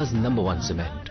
#1 cement.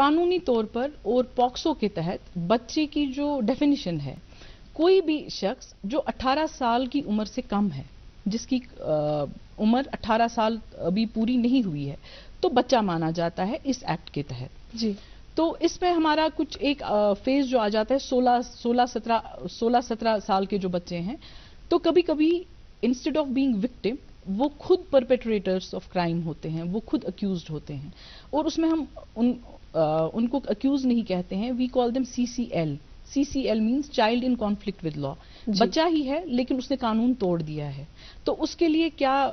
قانونی طور پر اور پاکسو کے تحت بچے کی جو ڈیفینیشن ہے، کوئی بھی شخص جو 18 سال کی عمر سے کم ہے، جس کی عمر 18 سال ابھی پوری نہیں ہوئی ہے، تو بچہ مانا جاتا ہے اس ایکٹ کے تحت. جی. تو اس میں ہمارا کچھ ایک فیز جو آ جاتا ہے 16-17 سال کے جو بچے ہیں، تو کبھی کبھی انسٹیڈ آف بینگ وکٹم وہ خود پرپیٹریٹرز آف کرائم ہوتے ہیں، وہ خود اکیوزڈ ہوتے ہیں، اور اس میں ہم ان کو اکیوز نہیں کہتے ہیں، we call them CCL. CCL means child in conflict with law. بچہ ہی ہے لیکن اس نے قانون توڑ دیا ہے. تو اس کے لیے کیا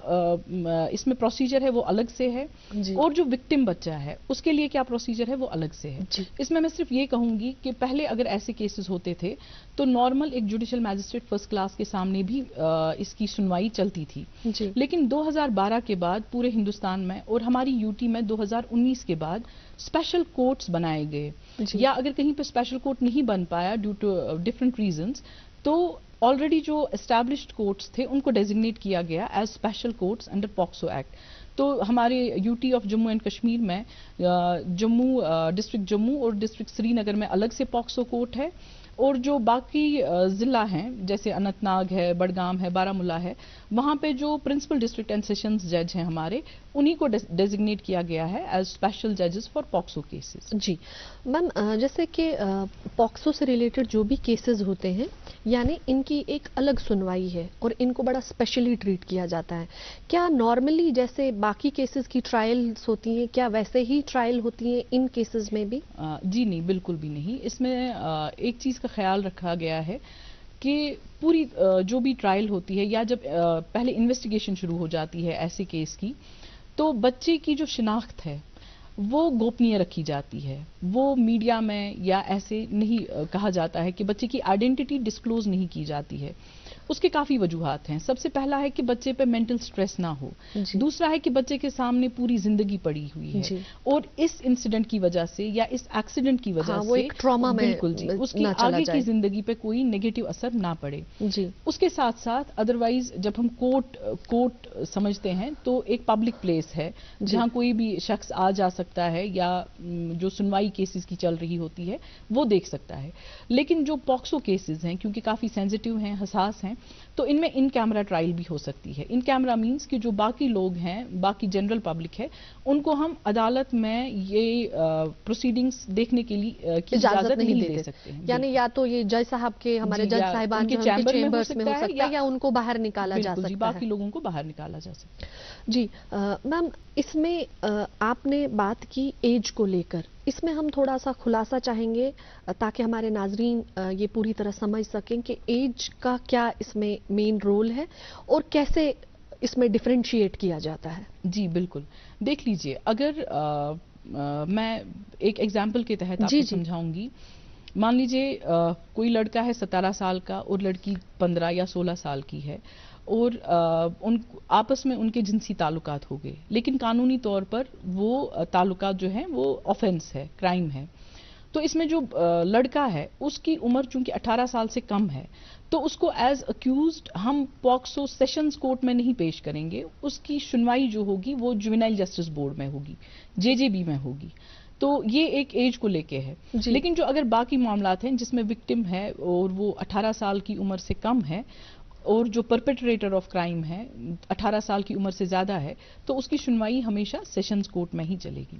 اس میں پروسیجر ہے وہ الگ سے ہے، اور جو وکٹم بچہ ہے اس کے لیے کیا پروسیجر ہے وہ الگ سے ہے. اس میں صرف یہ کہوں گی کہ پہلے اگر ایسے کیسز ہوتے تھے تو نارمل ایک جوڈیشل میجسٹریٹ فرسٹ کلاس کے سامنے بھی اس کی سنوائی چلتی تھی. لیکن 2012 کے بعد پورے ہندوستان میں اور ہماری UT میں 2019 کے بعد اسپیشل کورٹس بنائے گئے، یا اگر کہیں پہ اسپیشل کورٹ نہیں بن پایا ڈیو ٹو ڈفرنٹ ریزنس، تو آلریڈی جو اسٹیبلشڈ کورٹس تھے ان کو ڈیزگنیٹ کیا گیا as special courts under POCSO act. تو ہمارے UT of Jammu and Kashmir میں ڈسٹرکٹ جموں اور ڈسٹرکٹ سری نگر میں الگ سے پاکسو کورٹ ہے، اور جو باقی ضلع ہیں جیسے اننت ناگ ہے، بڑگام ہے، بارہ مولہ ہے، وہاں پہ جو پرنسپل ڈسٹرکٹ اینڈ سیشنز جج ہیں ہمارے، انہی کو ڈیزگنیٹ کیا گیا ہے ایز اسپیشل ججز فار پاکسو کیسز. جی میم، جیسے کہ پاکسو سے ریلیٹڈ جو بھی کیسز ہوتے ہیں یعنی ان کی ایک الگ سنوائی ہے اور ان کو بڑا اسپیشلی ٹریٹ کیا جاتا ہے. کیا نارملی جیسے باقی کیسز کی ٹرائلز ہوتی ہیں کیا ویسے ہی ٹرائل ہوتی ہیں ان کیسز میں بھی؟ جی نہیں، بالکل بھی نہیں. اس میں ایک چیز کا خیال رکھا گیا ہے کہ پوری جو بھی ٹرائل ہوتی ہے یا جب پہلے انویسٹیگیشن شروع ہو جاتی ہے ایسے کیس کی، تو بچے کی جو شناخت ہے وہ گوپنیہ رکھی جاتی ہے. وہ میڈیا میں یا ایسے نہیں کہا جاتا ہے کہ بچے کی آئیڈینٹی ڈسکلوز نہیں کی جاتی ہے. اس کے کافی وجوہات ہیں. سب سے پہلا ہے کہ بچے پہ مینٹل سٹریس نہ ہو. دوسرا ہے کہ بچے کے سامنے پوری زندگی پڑی ہوئی ہے، اور اس انسیڈنٹ کی وجہ سے یا اس ایکسیڈنٹ کی وجہ سے ٹراما میں بالکل جی اس کی آگے کی زندگی پہ کوئی نیگیٹو اثر نہ پڑے. اس کے ساتھ ساتھ ادروائز جب ہم کورٹ سمجھتے ہیں تو ایک پبلک پلیس ہے جہاں کوئی بھی شخص آ جا سکتا ہے یا جو سنوائی کیسز کی چل رہی ہوتی ہے وہ دیکھ سکتا ہے. لیکن جو پاکسو کیسز ہیں کیونکہ کافی سینسیٹیو ہیں، حساس ہیں، تو ان میں ان کیمرہ ٹرائل بھی ہو سکتی ہے. ان کیمرہ مینس کہ جو باقی لوگ ہیں، باقی جنرل پبلک ہے، ان کو ہم عدالت میں یہ پروسیڈنگز دیکھنے کے لیے اجازت نہیں دے سکتے ہیں. یعنی یا تو یہ جج صاحب کے ہمارے جج صاحبان کے چیمبرز میں ہو سکتا ہے یا ان کو باہر نکالا جا سکتا ہے. باقی لوگوں کو باہر نکالا جا سکتا ہے. جی میم، اس میں آپ نے بات کی ایج کو لے کر، اس میں ہم تھوڑا سا خلاصہ چاہیں گے تاکہ ہمارے ناظرین یہ پوری طرح سمجھ سکیں کہ ایج کا کیا اس میں مین رول ہے اور کیسے اس میں ڈفرینشیٹ کیا جاتا ہے. جی بالکل. دیکھ لیجئے، اگر میں ایک ایگزامپل کے تحت آپ کو سمجھاؤں گی. مان لیجئے کوئی لڑکا ہے 17 سال کا اور لڑکی 15 یا 16 سال کی ہے، اور آپس میں ان کے جنسی تعلقات ہو گئے، لیکن قانونی طور پر وہ تعلقات جو ہیں وہ آفینس ہے، کرائم ہے. تو اس میں جو لڑکا ہے اس کی عمر چونکہ 18 سال سے کم ہے، تو اس کو ایز اکیوزڈ ہم پاکسو سیشنز کورٹ میں نہیں پیش کریں گے. اس کی سنوائی جو ہوگی وہ جوینائل جسٹس بورڈ میں ہوگی، JJB میں ہوگی. تو یہ ایک ایج کو لے کے ہے. لیکن جو اگر باقی معاملات ہیں جس میں وکٹم ہے اور وہ 18 سال کی عمر سے کم ہے، اور جو پرپیٹریٹر آف کرائم ہے 18 سال کی عمر سے زیادہ ہے، تو اس کی سنوائی ہمیشہ سیشنز کورٹ میں ہی چلے گی.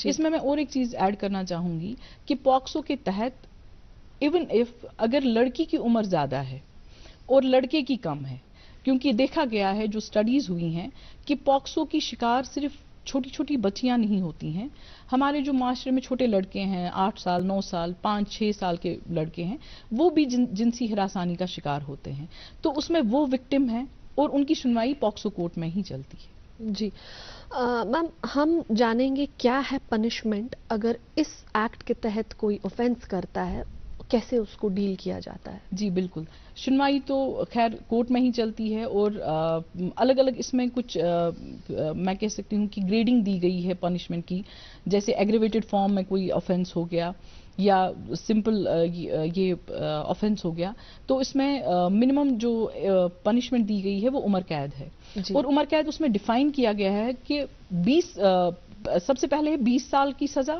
اس میں اور ایک چیز ایڈ کرنا چاہوں گی کہ پاکسو کے تحت ایون اف اگر لڑکی کی عمر زیادہ ہے اور لڑکے کی کم ہے، کیونکہ دیکھا گیا ہے، جو سٹڈیز ہوئی ہیں کہ پاکسو کی شکار صرف چھوٹی چھوٹی بچیاں نہیں ہوتی ہیں. ہمارے جو معاشرے میں چھوٹے لڑکے ہیں، 8 سال 9 سال 5-6 سال کے لڑکے ہیں، وہ بھی جنسی ہراسانی کا شکار ہوتے ہیں. تو اس میں وہ وکٹم ہیں اور ان کی سنوائی پاکسو کورٹ میں ہی چلتی ہے. جی میم، ہم جانیں گے کیا ہے پنشمنٹ اگر اس ایکٹ کے تحت کوئی اوفینس کرتا ہے، کیسے اس کو ڈیل کیا جاتا ہے؟ جی بالکل. سنوائی تو خیر کورٹ میں ہی چلتی ہے، اور الگ الگ اس میں کچھ میں کہہ سکتی ہوں کہ گریڈنگ دی گئی ہے پنشمنٹ کی. جیسے ایگریویٹڈ فارم میں کوئی آفینس ہو گیا یا سمپل یہ آفینس ہو گیا، تو اس میں منیمم جو پنشمنٹ دی گئی ہے وہ عمر قید ہے. اور عمر قید اس میں ڈیفائن کیا گیا ہے کہ سب سے پہلے 20 سال کی سزا،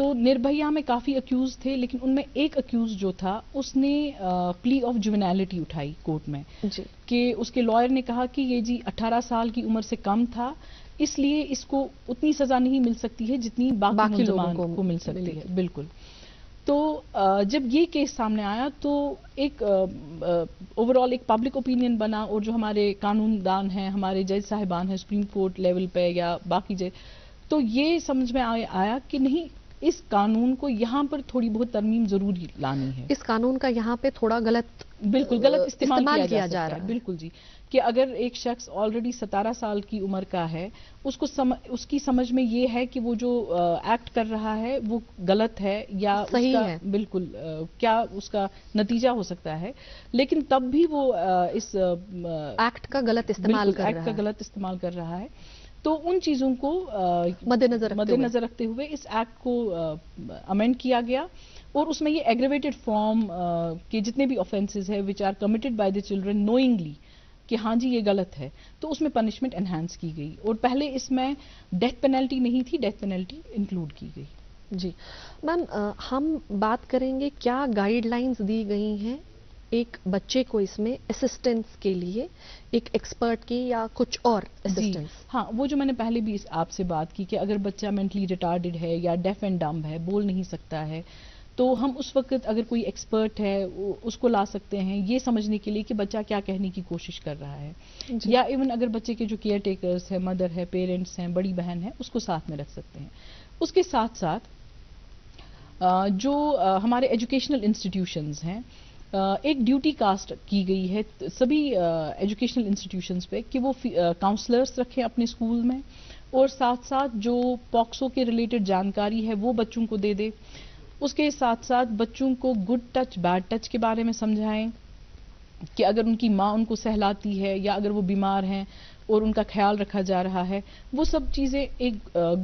تو نربھیا میں کافی اکیوز تھے، لیکن ان میں ایک اکیوز جو تھا اس نے پلی آف جوینیلٹی اٹھائی کورٹ میں، جی کہ اس کے لائر نے کہا کہ یہ جی 18 سال کی عمر سے کم تھا، اس لیے اس کو اتنی سزا نہیں مل سکتی ہے جتنی باقی ملزمان کو مل سکتی ہے. بالکل. تو جب یہ کیس سامنے آیا تو ایک اوور آل ایک پبلک اوپینین بنا، اور جو ہمارے قانون دان ہیں، ہمارے جج صاحبان ہیں سپریم کورٹ لیول پہ یا باقی جج، تو یہ سمجھ میں آیا کہ نہیں، اس قانون کو یہاں پر تھوڑی بہت ترمیم ضروری لانی ہے. اس قانون کا یہاں پہ تھوڑا بالکل غلط استعمال کیا جا رہا ہے. ہے. بالکل جی، کہ اگر ایک شخص آلریڈی 17 سال کی عمر کا ہے، اس کی سمجھ میں یہ ہے کہ وہ جو ایکٹ کر رہا ہے وہ غلط ہے یا صحیح اس کا ہے. بالکل کیا اس کا نتیجہ ہو سکتا ہے، لیکن تب بھی وہ اس ایکٹ کا غلط استعمال کر رہا ہے. ایکٹ کا غلط استعمال کر رہا ہے. تو ان چیزوں کو مد نظر رکھتے ہوئے اس ایکٹ کو امینڈ کیا گیا، اور اس میں یہ ایگریویٹڈ فارم کے جتنے بھی آفینسز ہیں which are committed by the children knowingly کہ ہاں جی یہ غلط ہے، تو اس میں پنشمنٹ انہانس کی گئی، اور پہلے اس میں ڈیتھ پینلٹی نہیں تھی، ڈیتھ پینلٹی انکلوڈ کی گئی. جی میم، ہم بات کریں گے کیا گائیڈ لائنز دی گئی ہیں ایک بچے کو اس میں اسسٹنس کے لیے، ایک ایکسپرٹ کی یا کچھ اور اسسٹنس؟ ہاں، وہ جو میں نے پہلے بھی آپ سے بات کی کہ اگر بچہ مینٹلی ریٹارڈڈ ہے یا ڈیف اینڈ ڈمب ہے، بول نہیں سکتا ہے، تو ہم اس وقت اگر کوئی ایکسپرٹ ہے اس کو لا سکتے ہیں یہ سمجھنے کے لیے کہ بچہ کیا کہنے کی کوشش کر رہا ہے. یا ایون اگر بچے کے جو کیئر ٹیکرز ہیں، مدر ہے، پیرنٹس ہیں، بڑی بہن ہے، اس کو ساتھ میں رکھ سکتے ہیں. اس کے ساتھ ساتھ جو ہمارے ایجوکیشنل انسٹیٹیوشنز ہیں، ایک ڈیوٹی کاسٹ کی گئی ہے سبھی ایجوکیشنل انسٹیٹیوشنز پہ کہ وہ کاؤنسلرس رکھیں اپنے اسکول میں، اور ساتھ ساتھ جو پاکسو کے ریلیٹڈ جانکاری ہے وہ بچوں کو دے دے. اس کے ساتھ ساتھ بچوں کو گڈ ٹچ بیڈ ٹچ کے بارے میں سمجھائیں کہ اگر ان کی ماں ان کو سہلاتی ہے یا اگر وہ بیمار ہیں اور ان کا خیال رکھا جا رہا ہے، وہ سب چیزیں ایک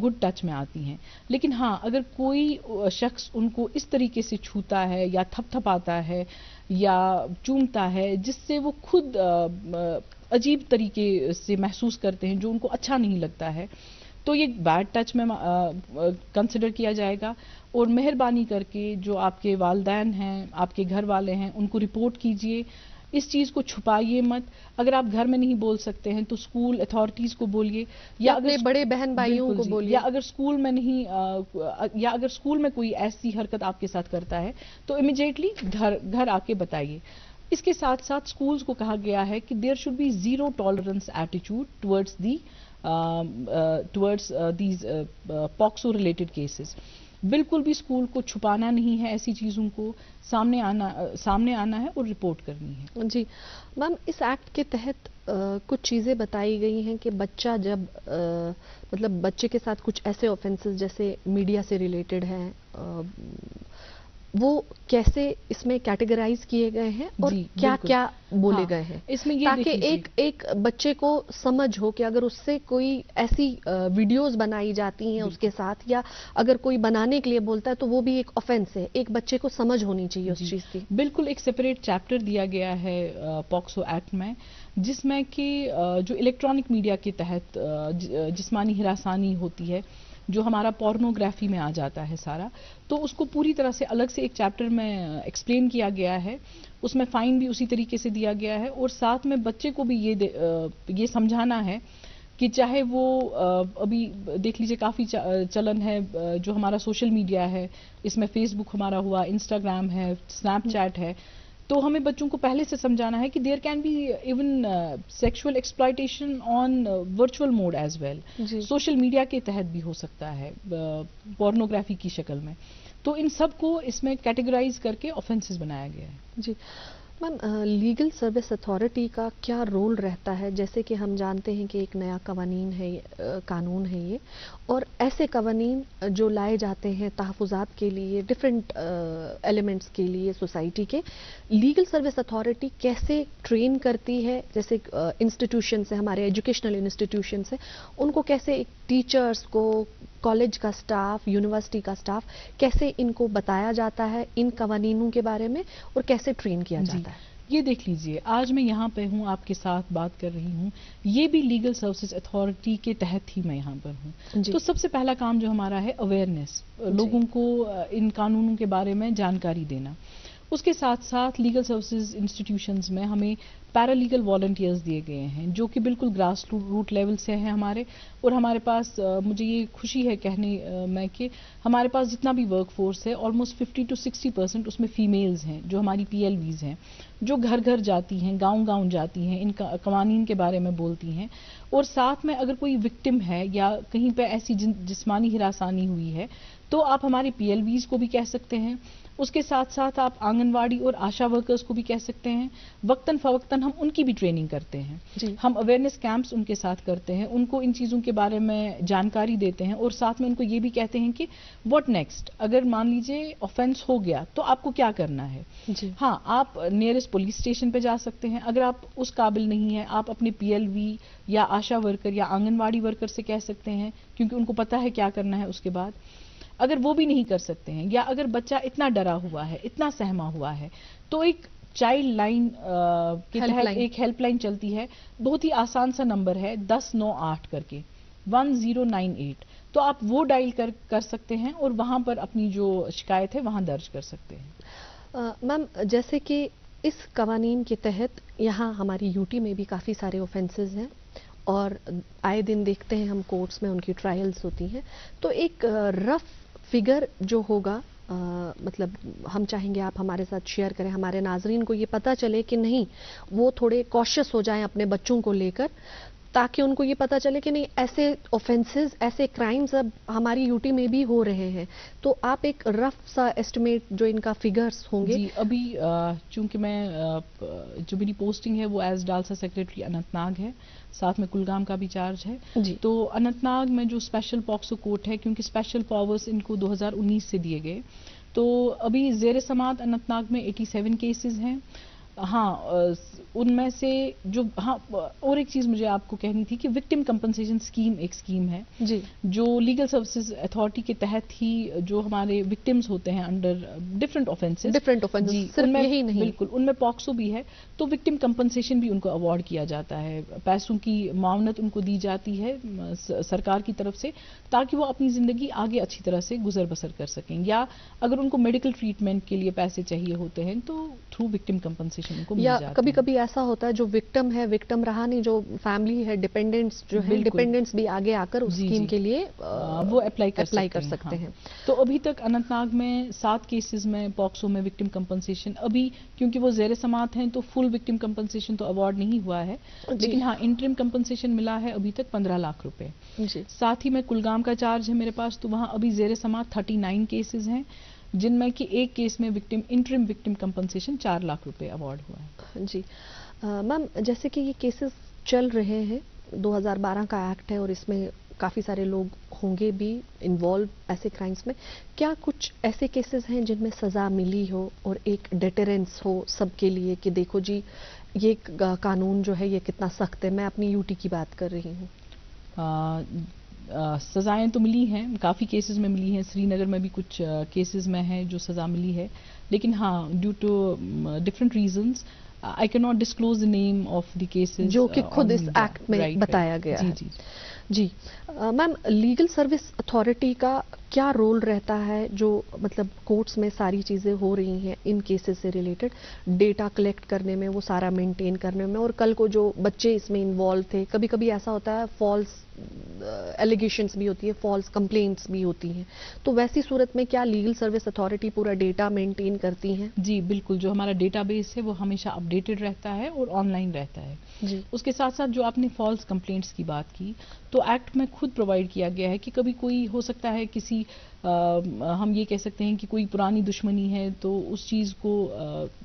گڈ ٹچ میں آتی ہیں. لیکن ہاں، اگر کوئی شخص ان کو اس طریقے سے چھوتا ہے یا تھپ تھپاتا ہے یا چومتا ہے جس سے وہ خود عجیب طریقے سے محسوس کرتے ہیں، جو ان کو اچھا نہیں لگتا ہے، تو یہ بیڈ ٹچ میں کنسیڈر کیا جائے گا. اور مہربانی کر کے جو آپ کے والدین ہیں، آپ کے گھر والے ہیں، ان کو رپورٹ کیجئے. اس چیز کو چھپائیے مت. اگر آپ گھر میں نہیں بول سکتے ہیں تو اسکول اتھارٹیز کو بولیے، یا اپنے بڑے بہن بھائیوں کو بولیے، یا اگر اسکول میں نہیں یا اگر اسکول میں کوئی ایسی حرکت آپ کے ساتھ کرتا ہے تو امیڈیٹلی گھر آ کے بتائیے. اس کے ساتھ ساتھ اسکولز کو کہا گیا ہے کہ there should be zero tolerance attitude towards these POCSO related cases. بالکل بھی اسکول کو چھپانا نہیں ہے، ایسی چیزوں کو سامنے آنا ہے اور رپورٹ کرنی ہے. جی میم، اس ایکٹ کے تحت کچھ چیزیں بتائی گئی ہیں کہ بچہ جب مطلب بچے کے ساتھ کچھ ایسے آفینسز جیسے میڈیا سے ریلیٹڈ ہیں، وہ کیسے اس میں کیٹیگرائز کیے گئے ہیں اور کیا کیا بولے گئے ہیں، اس میں یہ تاکہ ایک بچے کو سمجھ ہو کہ اگر اس سے کوئی ایسی ویڈیوز بنائی جاتی ہیں اس کے ساتھ، یا اگر کوئی بنانے کے لیے بولتا ہے تو وہ بھی ایک آفینس ہے. ایک بچے کو سمجھ ہونی چاہیے اس چیز کی. بالکل، ایک سپریٹ چیپٹر دیا گیا ہے پاکسو ایکٹ میں، جس میں کہ جو الیکٹرانک میڈیا کے تحت جسمانی ہراسانی ہوتی ہے، جو ہمارا پورنوگرافی میں آ جاتا ہے سارا، تو اس کو پوری طرح سے الگ سے ایک چیپٹر میں ایکسپلین کیا گیا ہے. اس میں فائن بھی اسی طریقے سے دیا گیا ہے، اور ساتھ میں بچے کو بھی یہ سمجھانا ہے کہ چاہے وہ ابھی دیکھ لیجئے کافی چلن ہے جو ہمارا سوشل میڈیا ہے، اس میں فیس بک ہمارا ہوا، انسٹاگرام ہے، اسنیپ چیٹ ہے، تو ہمیں بچوں کو پہلے سے سمجھانا ہے کہ there can be even sexual exploitation on virtual mode as well. Social media کے تحت بھی ہو سکتا ہے پورنوگرافی کی شکل میں. تو ان سب کو اس میں کیٹیگرائز کر کے آفینسز بنایا گیا ہے. جی میم، لیگل سروس اتھارٹی کا کیا رول رہتا ہے؟ جیسے کہ ہم جانتے ہیں کہ ایک نیا قانون ہے یہ، اور ایسے قوانین جو لائے جاتے ہیں تحفظات کے لیے، ڈفرینٹ ایلیمنٹس کے لیے سوسائٹی کے، لیگل سروس اتھارٹی کیسے ٹرین کرتی ہے؟ جیسے انسٹیٹیوشنس ہیں، ہمارے ایجوکیشنل انسٹیٹیوشنس ہیں، ان کو کیسے ایک ٹیچرس کو، کالج کا سٹاف، یونیورسٹی کا سٹاف، کیسے ان کو بتایا جاتا ہے ان قوانینوں کے بارے میں اور کیسے ٹرین کیا جاتا ہے؟ یہ دیکھ لیجئے آج میں یہاں پہ ہوں، آپ کے ساتھ بات کر رہی ہوں، یہ بھی لیگل سروسز اتھارٹی کے تحت ہی میں یہاں پر ہوں. تو سب سے پہلا کام جو ہمارا ہے اویئرنیس، لوگوں کو ان قانونوں کے بارے میں جانکاری دینا. اس کے ساتھ ساتھ لیگل سروسز انسٹیٹیوشنز میں ہمیں پیرالیگل والنٹیئرز دیے گئے ہیں جو کہ بالکل گراس روٹ لیول سے ہیں ہمارے. اور ہمارے پاس مجھے یہ خوشی ہے کہنے میں کہ ہمارے پاس جتنا بھی ورک فورس ہے آلموسٹ 50 to 60% اس میں فیمیلز ہیں جو ہماری PLVs ہیں، جو گھر گھر جاتی ہیں، گاؤں گاؤں جاتی ہیں، ان قوانین کے بارے میں بولتی ہیں. اور ساتھ میں اگر کوئی وکٹم ہے یا کہیں پہ ایسی جسمانی ہراسانی ہوئی ہے تو آپ ہمارے PLVs کو بھی کہہ سکتے ہیں. اس کے ساتھ ساتھ آپ آنگن واڑی اور آشا ورکرز کو بھی کہہ سکتے ہیں. وقتاً فوقتاً ہم ان کی بھی ٹریننگ کرتے ہیں. ہم اویئرنیس کیمپس ان کے ساتھ کرتے ہیں، ان کو ان چیزوں کے بارے میں جانکاری دیتے ہیں اور ساتھ میں ان کو یہ بھی کہتے ہیں کہ واٹ نیکسٹ، اگر مان لیجئے آفینس ہو گیا تو آپ کو کیا کرنا ہے. ہاں، آپ نیئرسٹ پولیس اسٹیشن پہ جا سکتے ہیں. اگر آپ اس قابل نہیں ہیں، آپ اپنے PLV یا آشا ورکر یا آنگن واڑی ورکر سے کہہ سکتے ہیں کیونکہ ان کو پتا ہے کیا کرنا ہے. اس کے بعد اگر وہ بھی نہیں کر سکتے ہیں یا اگر بچہ اتنا ڈرا ہوا ہے، اتنا سہما ہوا ہے، تو ایک چائلڈ لائن کے تحت ایک ہیلپ لائن چلتی ہے. بہت ہی آسان سا نمبر ہے 1098 کر کے 1098. تو آپ وہ ڈائل کر سکتے ہیں اور وہاں پر اپنی جو شکایت ہے وہاں درج کر سکتے ہیں. میم جیسے کہ اس قوانین کے تحت یہاں ہماری UT میں بھی کافی سارے اوفینسز ہیں اور آئے دن دیکھتے ہیں ہم کورٹس میں ان کی ٹرائلز ہوتی ہیں. تو ایک رف فگر جو ہوگا مطلب ہم چاہیں گے آپ ہمارے ساتھ شیئر کریں، ہمارے ناظرین کو یہ پتہ چلے کہ نہیں وہ تھوڑے کوشش ہو جائیں اپنے بچوں کو لے کر، تاکہ ان کو یہ پتہ چلے کہ نہیں ایسے اوفینسز، ایسے کرائمز اب ہماری UT میں بھی ہو رہے ہیں. تو آپ ایک رف سا ایسٹیمیٹ جو ان کا فگرز ہوں گے. جی، ابھی چونکہ میں جو میری پوسٹنگ ہے وہ ایز ڈالسا سیکریٹری اننت ناگ ہے، ساتھ میں کلگام کا بھی چارج ہے. تو اننت ناگ میں جو اسپیشل پاکسو کورٹ ہے، کیونکہ اسپیشل پاورز ان کو 2019 سے دیے گئے، تو ابھی زیر سماعت اننت ناگ میں 87 کیسز ہیں. ہاں، ان میں سے جو اور ایک چیز مجھے آپ کو کہنی تھی کہ وکٹم کمپنسیشن اسکیم ایک اسکیم ہے جو لیگل سروسز اتھارٹی کے تحت ہی جو ہمارے وکٹمز ہوتے ہیں انڈر ڈفرنٹ آفینسز، صرف یہی نہیں، بالکل ان میں پاکسو بھی ہے، تو وکٹم کمپنسیشن بھی ان کو اوارڈ کیا جاتا ہے. پیسوں کی معاونت ان کو دی جاتی ہے سرکار کی طرف سے تاکہ وہ اپنی زندگی آگے اچھی طرح سے گزر بسر کر سکیں، یا اگر ان کو میڈیکل ٹریٹمنٹ کے لیے پیسے چاہیے ہوتے ہیں تو تھرو وکٹم کمپنسیشن ان کو مل جاتے ہیں. کبھی کبھی ایسا ہوتا ہے جو وکٹم ہے، وکٹم رہا نہیں، جو فیملی ہے، ڈیپینڈنٹس جو ہے، ڈیپینڈنٹس بھی آگے آ کر اس اسکیم کے لیے وہ اپلائی کر سکتے ہیں. تو ابھی تک اننت ناگ میں 7 کیسز میں پاکسو میں وکٹم کمپنسیشن، ابھی کیونکہ وہ زیر سماعت ہیں تو فل وکٹم کمپنسیشن تو اوارڈ نہیں ہوا ہے، لیکن ہاں انٹرم کمپنسیشن ملا ہے ابھی تک 15 لاکھ روپے. ساتھ ہی میں کلگام کا چارج ہے میرے پاس، تو وہاں ابھی زیر سماعت 39 کیسز ہیں جن میں کہ ایک کیس میں انٹرم وکٹم کمپنسیشن 4 لاکھ روپے اوارڈ ہوا ہے. جی میم، جیسے کہ یہ کیسز چل رہے ہیں، 2012 کا ایکٹ ہے اور اس میں کافی سارے لوگ ہوں گے بھی انوالو ایسے کرائمز میں. کیا کچھ ایسے کیسز ہیں جن میں سزا ملی ہو اور ایک ڈیٹرنس ہو سب کے لیے کہ دیکھو جی یہ قانون جو ہے یہ کتنا سخت ہے؟ میں اپنی UT کی بات کر رہی ہوں. سزائیں تو ملی ہیں، کافی کیسز میں ملی ہیں. سری نگر میں بھی کچھ کیسز میں ہے جو سزا ملی ہے، لیکن ہاں due to different reasons I cannot disclose the name of the cases جو کہ خود اس ایکٹ میں بتایا گیا ہے. جی میم، لیگل سروس اتھارٹی کا کیا رول رہتا ہے جو مطلب کورٹس میں ساری چیزیں ہو رہی ہیں ان کیسز سے ریلیٹڈ، ڈیٹا کلیکٹ کرنے میں، وہ سارا مینٹین کرنے میں، اور کل کو جو بچے اس میں انوالو تھے، کبھی کبھی ایسا ہوتا ہے فالس ایلیگیشنز بھی ہوتی ہے، فالس کمپلینٹس بھی ہوتی ہیں، تو ویسی صورت میں کیا لیگل سروس اتھارٹی پورا ڈیٹا مینٹین کرتی ہیں؟ جی بالکل، جو ہمارا ڈیٹا بیس ہے وہ ہمیشہ اپڈیٹڈ رہتا ہے اور آن لائن رہتا ہے. اس کے ساتھ ساتھ جو آپ نے فالس کمپلینٹس کی بات کی، تو ایکٹ میں خود پرووائڈ کیا گیا ہے کہ کبھی کوئی ہو سکتا ہے کسی ہم یہ کہہ سکتے ہیں کہ کوئی پرانی دشمنی ہے، تو اس چیز کو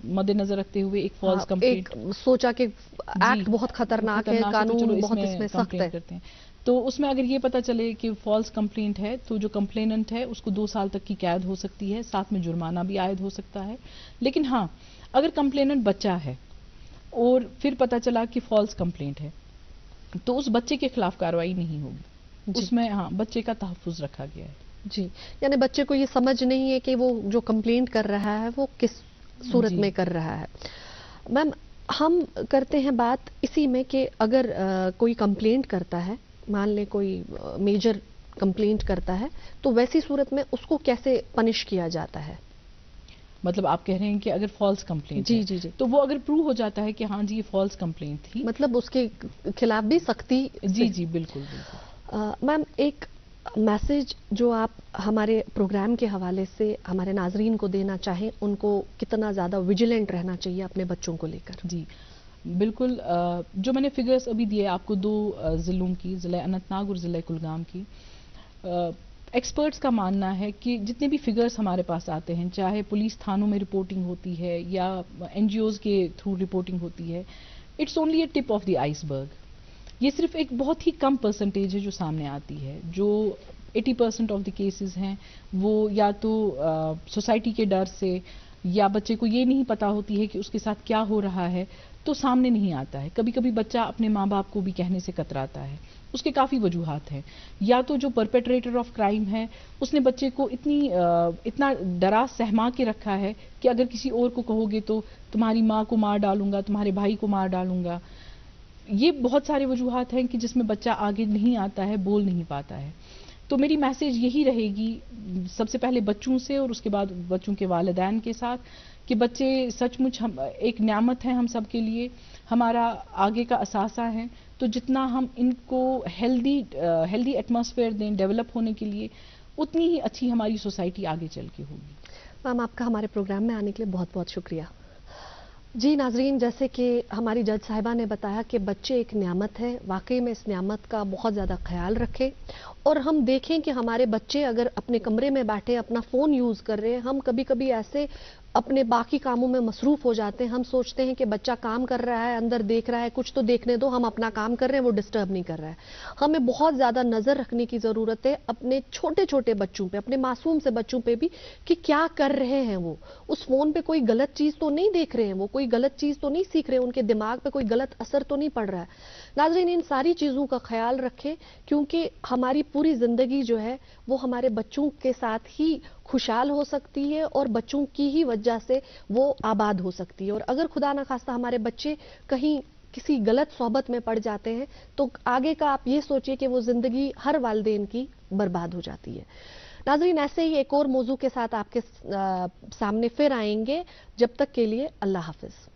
مد نظر رکھتے ہوئے ایک فالس کمپلینٹ سوچا کہ ایکٹ بہت خطرناک ہے، قانون بہت اس میں سخت ہے، کرتے ہیں. تو اس میں اگر یہ پتہ چلے کہ فالس کمپلینٹ ہے تو جو کمپلیننٹ ہے اس کو 2 سال تک کی قید ہو سکتی ہے، ساتھ میں جرمانہ بھی عائد ہو سکتا ہے. لیکن ہاں، اگر کمپلیننٹ بچہ ہے اور پھر پتہ چلا کہ فالس کمپلینٹ ہے تو اس بچے کے خلاف کارروائی نہیں ہوگی. اس میں ہاں بچے کا تحفظ رکھا گیا ہے. جی، یعنی بچے کو یہ سمجھ نہیں ہے کہ وہ جو کمپلینٹ کر رہا ہے وہ کس صورت میں کر رہا ہے. میم ہم کرتے ہیں بات اسی میں کہ اگر کوئی کمپلینٹ کرتا ہے، مان لیں کوئی میجر کمپلینٹ کرتا ہے، تو ویسی صورت میں اس کو کیسے پنش کیا جاتا ہے؟ مطلب آپ کہہ رہے ہیں کہ اگر فالس کمپلینٹ جی جی جی، تو وہ اگر پروو ہو جاتا ہے کہ ہاں جی یہ فالس کمپلینٹ تھی، مطلب اس کے خلاف بھی سختی؟ جی جی بالکل بالکل. میم ایک میسج جو آپ ہمارے پروگرام کے حوالے سے ہمارے ناظرین کو دینا چاہیں، ان کو کتنا زیادہ ویجیلنٹ رہنا چاہیے اپنے بچوں کو لے کر؟ جی بالکل. جو میں نے فگرز ابھی دیے آپ کو 2 ضلعوں کی، ضلع اننت ناگ اور ضلع کلگام کی، ایکسپرٹس کا ماننا ہے کہ جتنے بھی فگرز ہمارے پاس آتے ہیں، چاہے پولیس تھانوں میں رپورٹنگ ہوتی ہے یا این جی اوز کے تھرو رپورٹنگ ہوتی ہے، it's only a tip of the iceberg. یہ صرف ایک بہت ہی کم پرسنٹیج ہے جو سامنے آتی ہے. جو 80% آف دی کیسز ہیں وہ یا تو سوسائٹی کے ڈر سے یا بچے کو یہ نہیں پتا ہوتی ہے کہ اس کے ساتھ کیا ہو رہا ہے تو سامنے نہیں آتا ہے. کبھی کبھی بچہ اپنے ماں باپ کو بھی کہنے سے کتراتا ہے. اس کے کافی وجوہات ہیں. یا تو جو پرپیٹریٹر آف کرائم ہے اس نے بچے کو اتنا ڈرا سہما کے رکھا ہے کہ اگر کسی اور کو کہو گے تو تمہاری ماں کو مار ڈالوں گا، تمہارے بھائی کو مار ڈالوں گا. یہ بہت سارے وجوہات ہیں کہ جس میں بچہ آگے نہیں آتا ہے، بول نہیں پاتا ہے. تو میری میسج یہی رہے گی سب سے پہلے بچوں سے اور اس کے بعد بچوں کے والدین کے ساتھ کہ بچے سچ مچ ایک نعمت ہے ہم سب کے لیے، ہمارا آگے کا اثاثہ ہے. تو جتنا ہم ان کو ہیلدی ایٹماسفیئر دیں ڈیولپ ہونے کے لیے، اتنی ہی اچھی ہماری سوسائٹی آگے چل کے ہوگی. میم آپ کا ہمارے پروگرام میں آنے کے لیے بہت بہت شکریہ. جی ناظرین، جیسے کہ ہماری جج صاحبہ نے بتایا کہ بچے ایک نعمت ہے، واقعی میں اس نعمت کا بہت زیادہ خیال رکھیں. اور ہم دیکھیں کہ ہمارے بچے اگر اپنے کمرے میں بیٹھے اپنا فون یوز کر رہے ہیں، ہم کبھی کبھی ایسے اپنے باقی کاموں میں مصروف ہو جاتے ہیں، ہم سوچتے ہیں کہ بچہ کام کر رہا ہے، اندر دیکھ رہا ہے، کچھ تو دیکھنے دو، ہم اپنا کام کر رہے ہیں، وہ ڈسٹرب نہیں کر رہا ہے. ہمیں بہت زیادہ نظر رکھنے کی ضرورت ہے اپنے چھوٹے چھوٹے بچوں پہ، اپنے معصوم سے بچوں پہ بھی، کہ کیا کر رہے ہیں وہ. اس فون پہ کوئی غلط چیز تو نہیں دیکھ رہے ہیں، وہ کوئی غلط چیز تو نہیں سیکھ رہے، ان کے دماغ پہ کوئی غلط اثر تو نہیں پڑ رہا ہے. ناظرین ان ساری چیزوں کا خیال رکھیں، کیونکہ ہماری پوری زندگی جو ہے وہ ہمارے بچوں کے ساتھ ہی خوشحال ہو سکتی ہے اور بچوں کی ہی وجہ سے وہ آباد ہو سکتی ہے. اور اگر خدا نخواستہ ہمارے بچے کہیں کسی غلط صحبت میں پڑ جاتے ہیں تو آگے کا آپ یہ سوچئے کہ وہ زندگی ہر والدین کی برباد ہو جاتی ہے. ناظرین ایسے ہی ایک اور موضوع کے ساتھ آپ کے سامنے پھر آئیں گے. جب تک کے لیے اللہ حافظ.